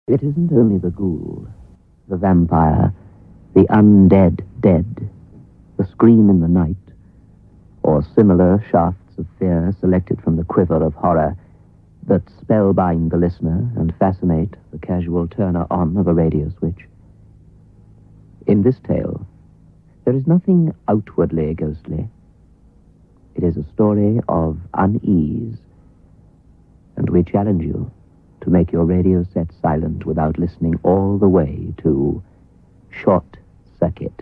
It isn't only the ghoul, the vampire, the undead dead, the scream in the night, or similar shafts of fear selected from the quiver of horror that spellbind the listener and fascinate the casual turner-on of a radio switch. In this tale, there is nothing outwardly ghostly. It is a story of unease, and we challenge you to make your radio set silent without listening all the way to Short Circuit.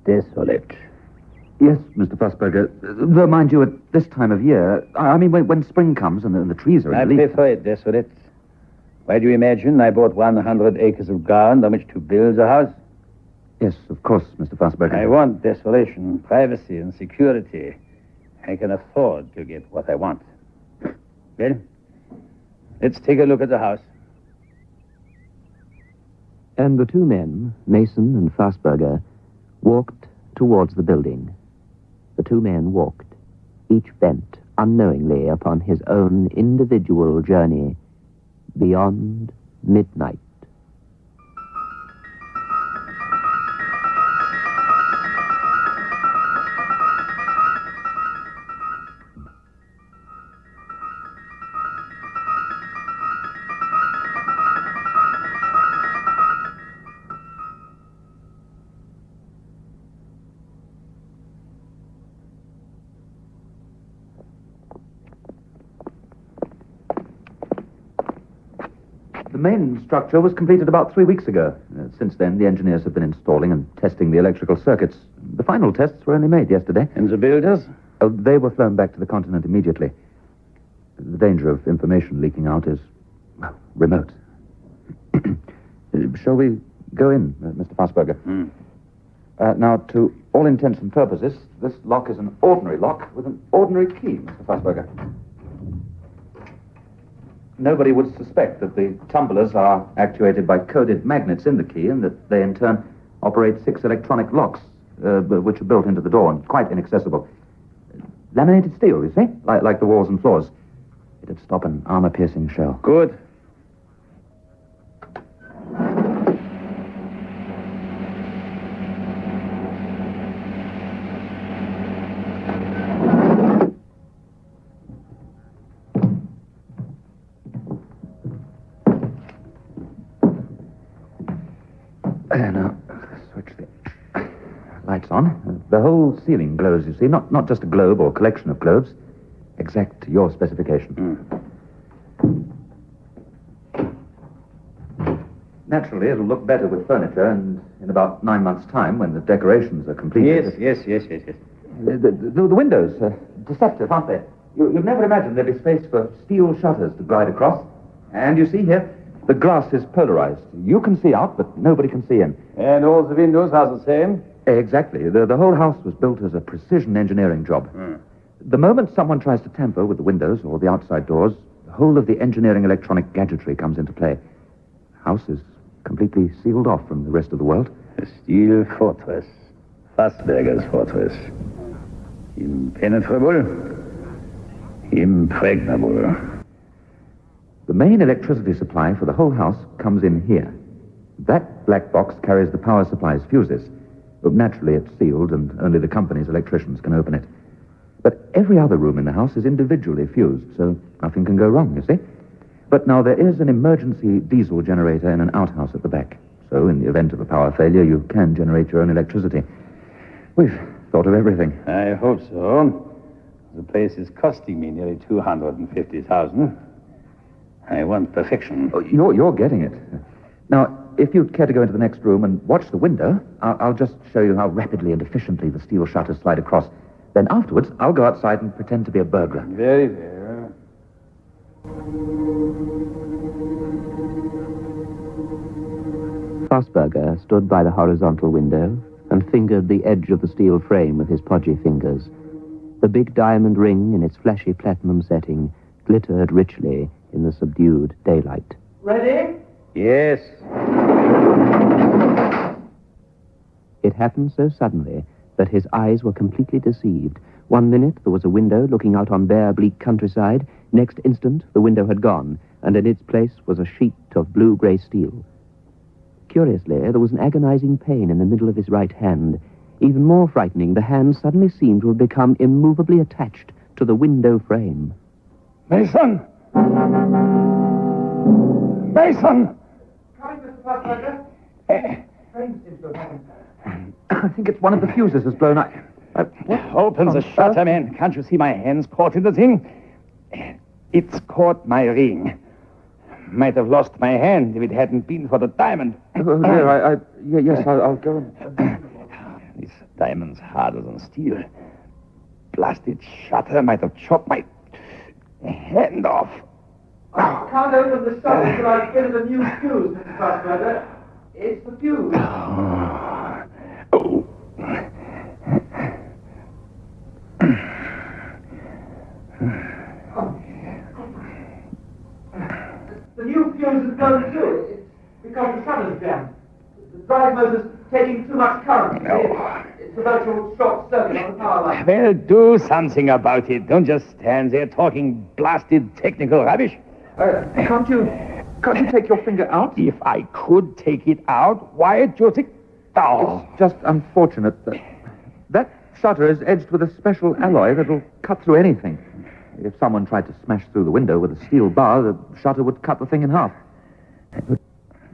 Desolate. Yes, Mr. Fussberger. Though, mind you, at this time of year, I mean, when spring comes and the trees are I in leaf. prefer it desolate. Why do you imagine I bought 100 acres of ground on which to build a house? Yes, of course, Mr. Fussberger. I want desolation, privacy, and security. I can afford to get what I want. Well, let's take a look at the house. And the two men, Mason and Fassberger, walked towards the building. The two men walked, each bent unknowingly upon his own individual journey beyond midnight. The main structure was completed about 3 weeks ago. Since then, the engineers have been installing and testing the electrical circuits. The final tests were only made yesterday. And the builders? Oh, they were flown back to the continent immediately. The danger of information leaking out is, well, remote. Shall we go in, Mr. Fassberger? Now, to all intents and purposes, this lock is an ordinary lock with an ordinary key, Mr. Fassberger. Nobody would suspect that the tumblers are actuated by coded magnets in the key and that they, in turn, operate 6 electronic locks, which are built into the door and quite inaccessible. Laminated steel, you see, like the walls and floors. It'd stop an armor-piercing shell. Good. Now, switch the lights on. The whole ceiling glows, you see. Not just a globe or collection of globes. Exact to your specification. Naturally, it'll look better with furniture, and in about 9 months' time, when the decorations are completed... Yes. The windows are deceptive, aren't they? You'd never imagine there'd be space for steel shutters to glide across. And you see here, the glass is polarized. You can see out, but nobody can see in. And all the windows are the same? Exactly. The whole house was built as a precision engineering job. The moment someone tries to tamper with the windows or the outside doors, the whole of the engineering electronic gadgetry comes into play. The house is completely sealed off from the rest of the world. A steel fortress. Fassberger's fortress. Impenetrable. Impregnable. The main electricity supply for the whole house comes in here. That black box carries the power supply's fuses. But naturally, it's sealed, and only the company's electricians can open it. But every other room in the house is individually fused, so nothing can go wrong, you see. But now there is an emergency diesel generator in an outhouse at the back. So in the event of a power failure, you can generate your own electricity. We've thought of everything. I hope so. The place is costing me nearly $250,000. I want perfection. Oh, you're getting it. Now, if you'd care to go into the next room and watch the window, I'll just show you how rapidly and efficiently the steel shutters slide across. Then afterwards, I'll go outside and pretend to be a burglar. Very well. Fassberger stood by the horizontal window and fingered the edge of the steel frame with his podgy fingers. The big diamond ring in its flashy platinum setting glittered richly in the subdued daylight. Ready? Yes. It happened so suddenly that his eyes were completely deceived. 1 minute there was a window looking out on bare, bleak countryside. Next instant the window had gone, and in its place was a sheet of blue-gray steel. Curiously, there was an agonizing pain in the middle of his right hand. Even more frightening, the hand suddenly seemed to have become immovably attached to the window frame. Mason! Mason! Coming, Mr. Fassbender. Frame seems to have happened. I think it's one of the fuses has blown up. Open the shutter, man. Can't you see my hands caught in the thing? It's caught my ring. Might have lost my hand if it hadn't been for the diamond. Oh, dear, yes, I'll go and... This diamond's harder than steel. Blasted shutter might have chopped my hand off. I can't open the shutter until I've fitted a new fuse, Mr. Fassbender. It's the fuse. Oh. The new fuse is blown too. It's because the shutter's jammed. The drive motor's taking too much current. No. It's a virtual short circuit on the power line. Well, do something about it. Don't just stand there talking blasted technical rubbish. Can't you take your finger out? If I could take it out, why do you think... Oh. It's just unfortunate that shutter is edged with a special alloy that'll cut through anything. If someone tried to smash through the window with a steel bar, the shutter would cut the thing in half. But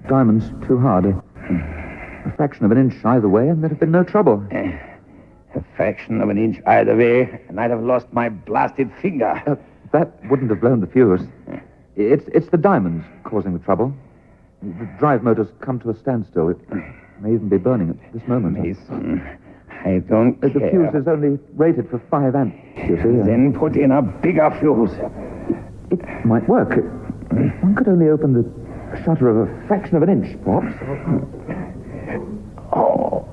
diamond's too hard. A fraction of an inch either way, and there'd have been no trouble. A fraction of an inch either way, and I'd have lost my blasted finger. That wouldn't have blown the fuse. It's the diamonds causing the trouble. The drive motor's come to a standstill. It may even be burning at this moment. Mason, I don't care. The fuse is only rated for 5 amps, you see. Then put in a bigger fuse. It might work. One could only open the shutter of a fraction of an inch, perhaps. Oh.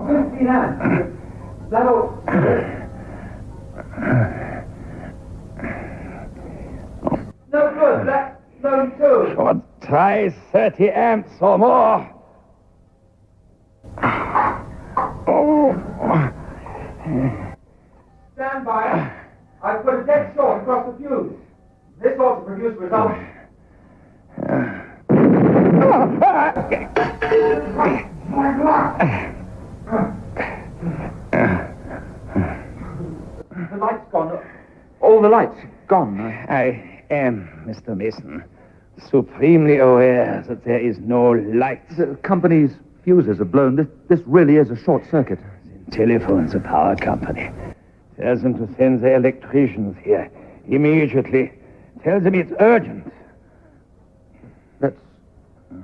15 amps. That'll... No good. That's blown too. Or try 30 amps or more. Oh. Stand by. I've put a dead short across the fuse. This ought to produce results. The light's gone. All the lights gone. I am, Mr. Mason, supremely aware that there is no light. The company's fuses are blown. This really is a short circuit. Telephone the power company. Tell them to send the electricians here immediately. Tell them it's urgent.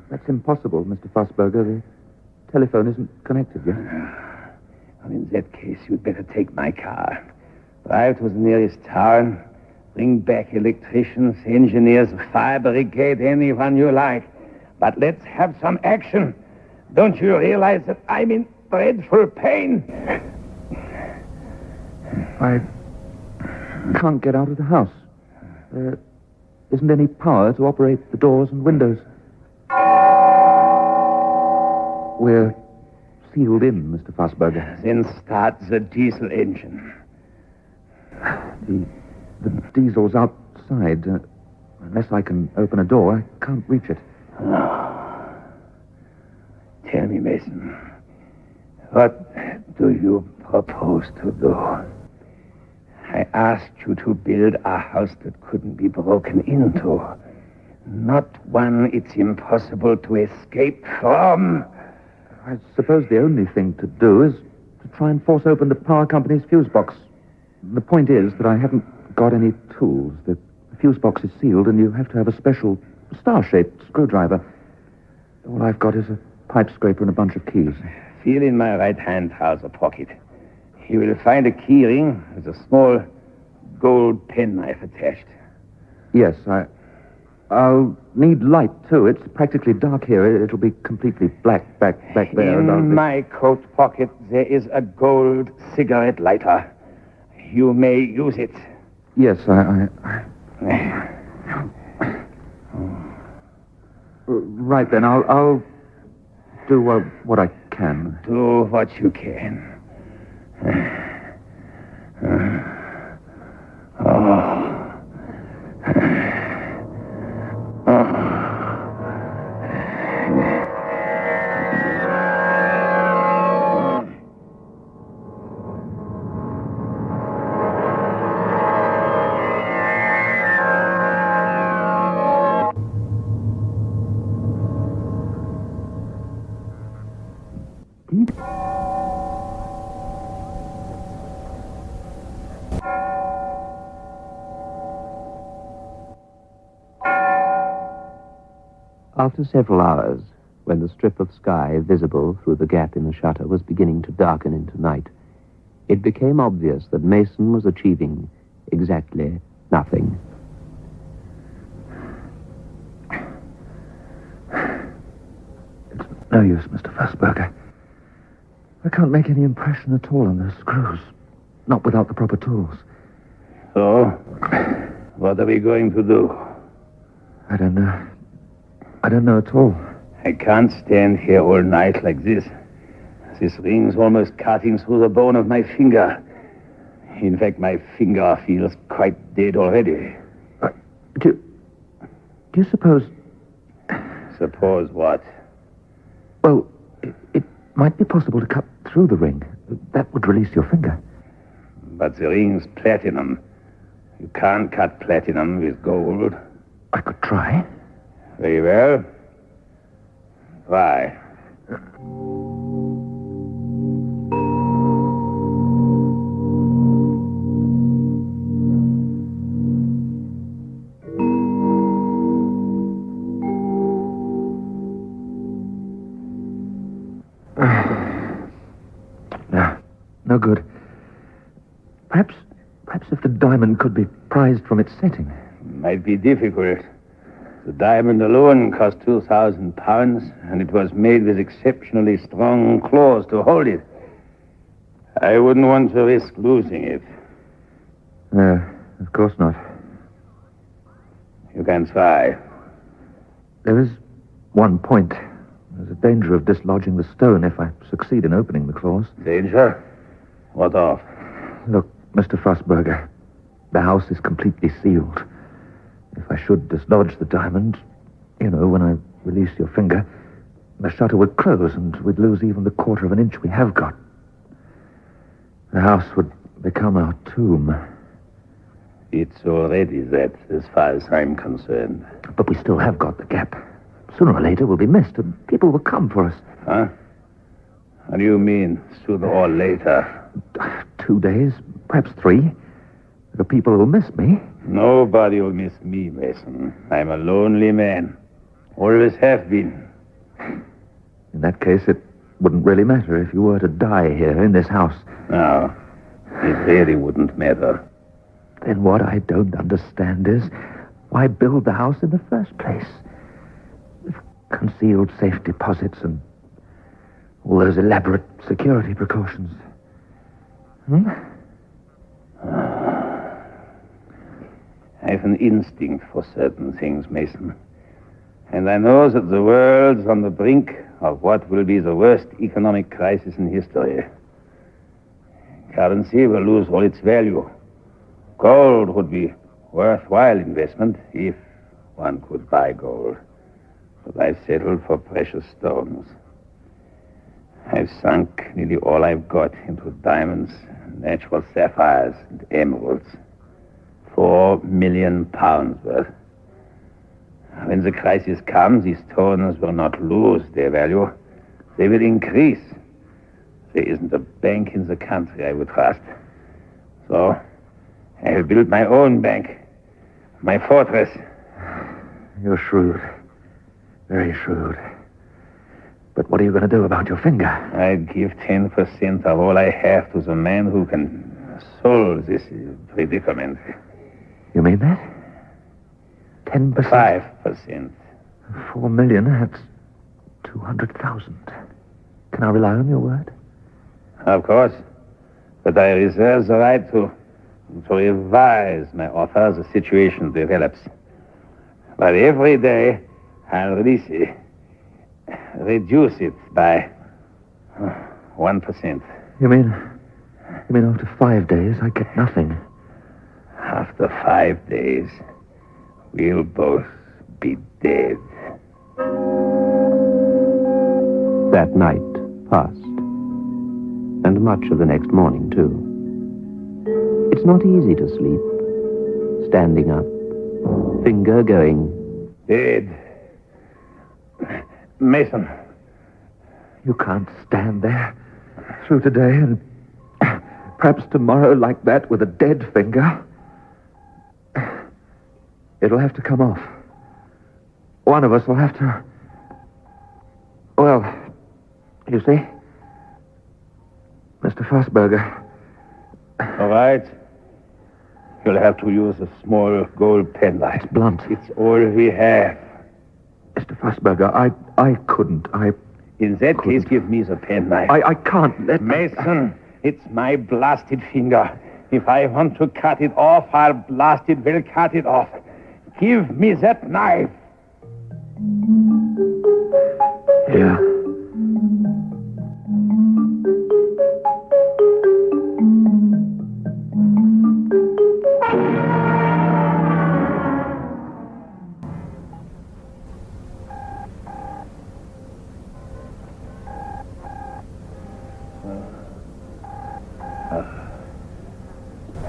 That's impossible, Mr. Fassberger. The telephone isn't connected yet. Well, in that case, you'd better take my car. Drive to the nearest town. Bring back electricians, engineers, fire brigade, anyone you like. But let's have some action. Don't you realize that I'm in dreadful pain? I can't get out of the house. There isn't any power to operate the doors and windows. We're sealed in, Mr. Fassberger. Then start the diesel engine. The diesel's outside. Unless I can open a door, I can't reach it. Tell me, Mason, what do you propose to do? I asked you to build a house that couldn't be broken into. Not one it's impossible to escape from. I suppose the only thing to do is to try and force open the power company's fuse box. The point is that I haven't got any tools. The fuse box is sealed, and you have to have a special star-shaped screwdriver. All I've got is a pipe scraper and a bunch of keys. Feel in my right-hand trouser pocket. You will find a key ring with a small gold penknife attached. Yes, I'll need light, too. It's practically dark here. It'll be completely black back there. In my coat pocket, there is a gold cigarette lighter. you may use it. Yes, Right then, I'll do what I can. Do what you can. After several hours, when the strip of sky visible through the gap in the shutter was beginning to darken into night, it became obvious that Mason was achieving exactly nothing. It's no use, Mr. Fassberger. I can't make any impression at all on those screws. Not without the proper tools. So, what are we going to do? I don't know. I don't know at all. I can't stand here all night like this. This ring's almost cutting through the bone of my finger. In fact, my finger feels quite dead already. Do you suppose... Suppose what? Well, it might be possible to cut through the ring. That would release your finger. But the ring's platinum. You can't cut platinum with gold. I could try. Very well. Try. No good. Perhaps if the diamond could be prized from its setting. Might be difficult. The diamond alone cost £2,000, and it was made with exceptionally strong claws to hold it. I wouldn't want to risk losing it. No, of course not. You can try. There is one point. There's a danger of dislodging the stone if I succeed in opening the claws. Danger? What of? Look, Mr. Fassberger, the house is completely sealed. If I should dislodge the diamond, when I release your finger, the shutter would close and we'd lose even the quarter of an inch we have got. The house would become our tomb. It's already that, as far as I'm concerned. But we still have got the gap. Sooner or later we'll be missed and people will come for us. Huh? What do you mean, sooner or later? 2 days, perhaps 3. There are people who will miss me. Nobody will miss me, Mason. I'm a lonely man. Always have been. In that case, it wouldn't really matter if you were to die here in this house. No, it really wouldn't matter. Then what I don't understand is why build the house in the first place? With concealed safe deposits and all those elaborate security precautions. I have an instinct for certain things, Mason. And I know that the world's on the brink of what will be the worst economic crisis in history. Currency will lose all its value. Gold would be worthwhile investment if one could buy gold. But I've settled for precious stones. I've sunk nearly all I've got into diamonds, natural sapphires, and emeralds. £4 million worth. When the crisis comes, these stones will not lose their value. They will increase. There isn't a bank in the country I would trust. So, I will build my own bank. My fortress. You're shrewd. Very shrewd. But what are you going to do about your finger? I'd give 10% of all I have to the man who can solve this predicament. You mean that? 10%? 5%. 4 million, that's 200,000. Can I rely on your word? Of course. But I reserve the right to To revise my offer, the situation develops. But every day, I'll reduce it by 1%. You mean after 5 days I get nothing? After 5 days, we'll both be dead. That night passed, and much of the next morning, too. It's not easy to sleep, standing up, finger going. Dead. Mason. You can't stand there through today and perhaps tomorrow like that with a dead finger. It'll have to come off. One of us will have to... Well, you see, Mr. Fassberger. All right. You'll have to use a small gold penknife. It's blunt. It's all we have. Mr. Fassberger, I couldn't. In that couldn't. case, give me the penknife. I can't let... Mason, it's my blasted finger. If I want to cut it off, I'll blast it, will cut it off. Give me that knife. Yeah.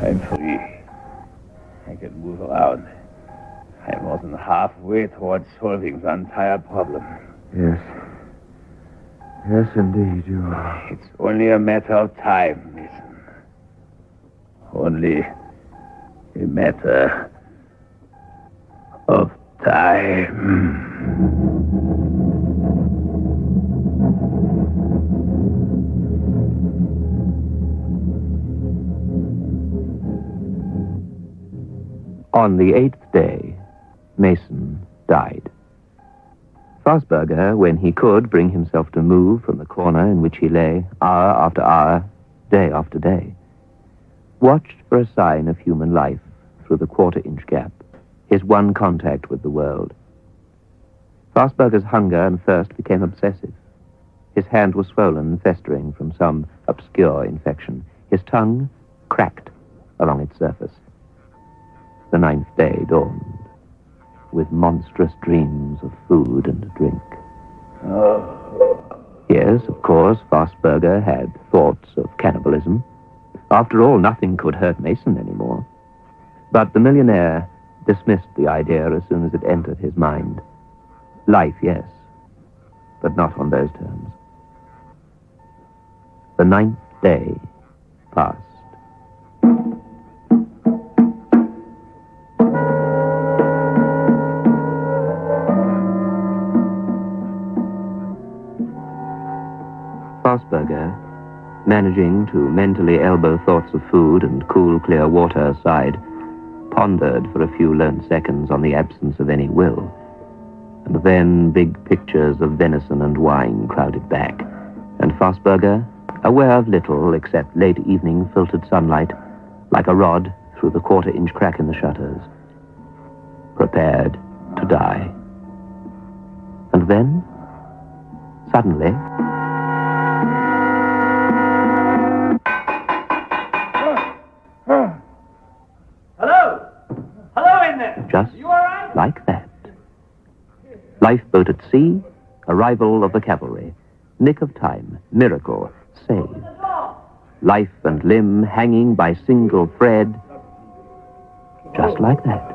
I'm free. I can move around. I'm more than halfway towards solving the entire problem. Yes. Yes, indeed, you are. It's only a matter of time, Mason. Only a matter of time. On the 8th day, Mason died. Fassberger, when he could bring himself to move from the corner in which he lay, hour after hour, day after day, watched for a sign of human life through the quarter-inch gap, his one contact with the world. Fassberger's hunger and thirst became obsessive. His hand was swollen, festering from some obscure infection. His tongue cracked along its surface. The 9th day dawned, with monstrous dreams of food and drink. Yes, of course, Fassberger had thoughts of cannibalism. After all, nothing could hurt Mason anymore. But the millionaire dismissed the idea as soon as it entered his mind. Life, yes, but not on those terms. The 9th day passed. Fassberger, managing to mentally elbow thoughts of food and cool, clear water aside, pondered for a few lone seconds on the absence of any will. And then big pictures of venison and wine crowded back. And Fassberger, aware of little except late evening filtered sunlight, like a rod through the quarter-inch crack in the shutters, prepared to die. And then, suddenly... Just like that. Lifeboat at sea, arrival of the cavalry. Nick of time, miracle, save. Life and limb hanging by single thread. Just like that.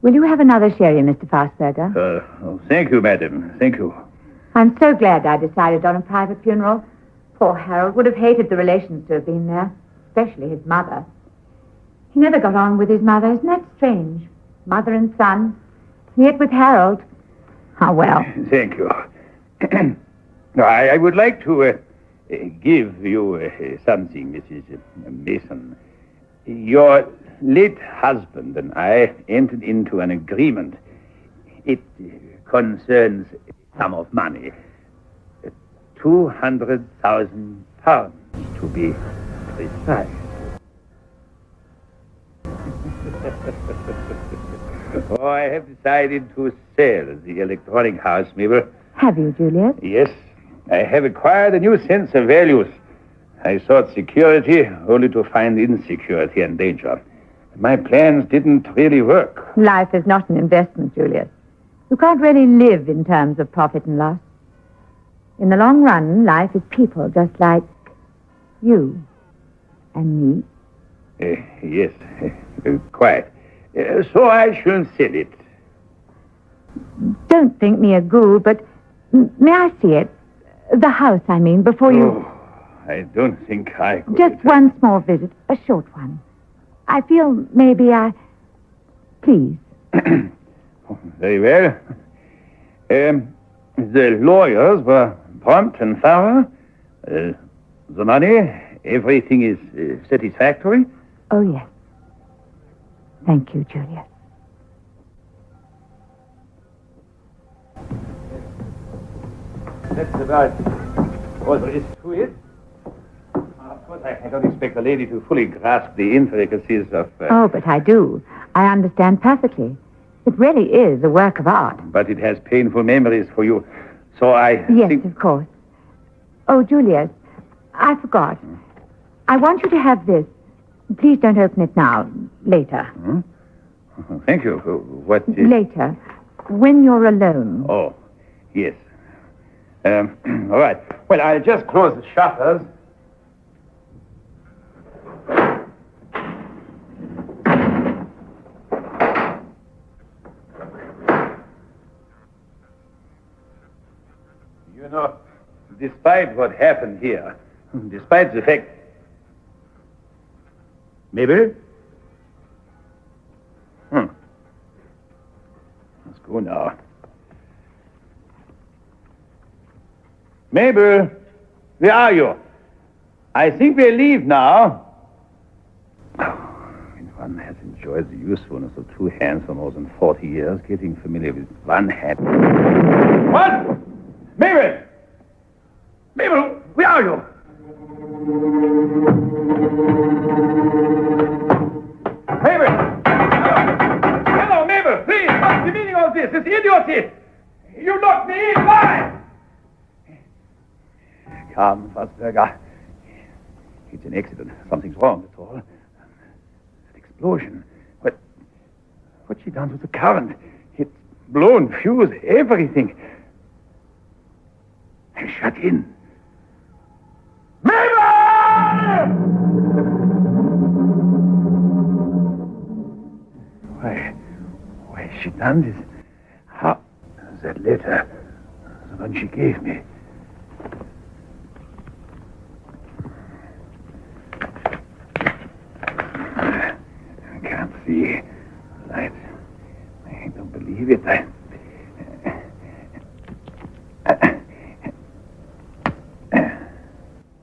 Will you have another sherry, Mr. Fassberger? Thank you, madam. Thank you. I'm so glad I decided on a private funeral. Poor Harold would have hated the relations to have been there, especially his mother. He never got on with his mother. Isn't that strange? Mother and son. Yet with Harold... Oh, well. Thank you. No, I would like to give you something, Mrs. Mason. Your late husband and I entered into an agreement. It concerns a sum of money. 200,000 pounds, to be precise. Oh, I have decided to sell the electronic house, Mabel. Have you, Julius? Yes, I have acquired a new sense of values. I sought security only to find insecurity and danger. My plans didn't really work. Life is not an investment, Julius. You can't really live in terms of profit and loss. In the long run, life is people just like you and me. Yes, quite. So I shall sell it. Don't think me a ghoul, but may I see it? The house, I mean, before you... Oh, I don't think I could. Just one small visit, a short one. I feel maybe Please. Very well. The lawyers were prompt and thorough. The money, everything is satisfactory. Oh, yes. Thank you, Julius. That's about all there is to it. Of course, I don't expect a lady to fully grasp the intricacies of... Oh, but I do. I understand perfectly. It really is a work of art. But it has painful memories for you. So I Yes, think... of course. Oh, Julius, I forgot. I want you to have this. Please don't open it now. Later. Hmm? Thank you. What is... Later. When you're alone. Oh, yes. All right. Well, I'll just close the shutters. You know, despite what happened here, despite the fact... Mabel? Let's go now. Mabel, where are you? I think we'll leave now. When one has enjoyed the usefulness of two hands for more than 40 years, getting familiar with one hand... What? Mabel! Mabel, where are you? Mabel! Hello, Mabel, please, what's the meaning of this? It's idiocy! You locked me in, why? Calm, Fassberger. It's an accident. Something's wrong, that's all. That explosion. What's she done to the current? It's blown fuse, everything. And shut in. Mabel! Why has she done this? How? That letter, the one she gave me. I can't see light. I don't believe it.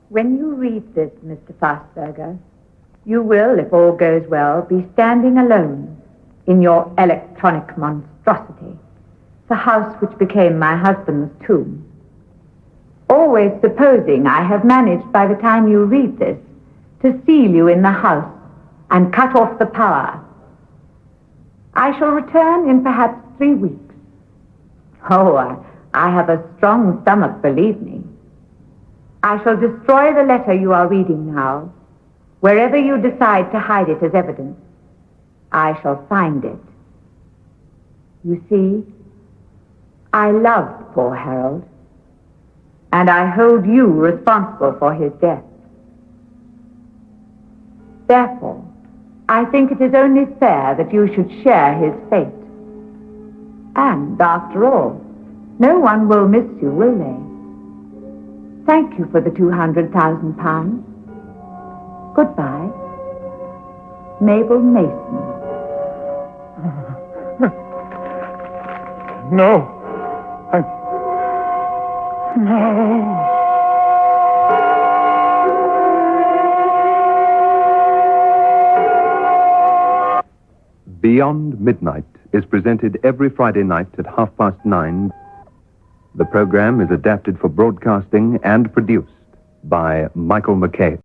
When you read this, Mr. Fassberger, you will, if all goes well, be standing alone in your electronic monstrosity, the house which became my husband's tomb. Always supposing I have managed by the time you read this to seal you in the house and cut off the power. I shall return in perhaps 3 weeks. Oh, I have a strong stomach, believe me. I shall destroy the letter you are reading now. Wherever you decide to hide it as evidence, I shall find it. You see, I loved poor Harold, and I hold you responsible for his death. Therefore, I think it is only fair that you should share his fate. And, after all, no one will miss you, will they? Thank you for the 200,000 pounds. Goodbye. Mabel Mason. No. No. Beyond Midnight is presented every Friday night at 9:30. The program is adapted for broadcasting and produced by Michael McKay.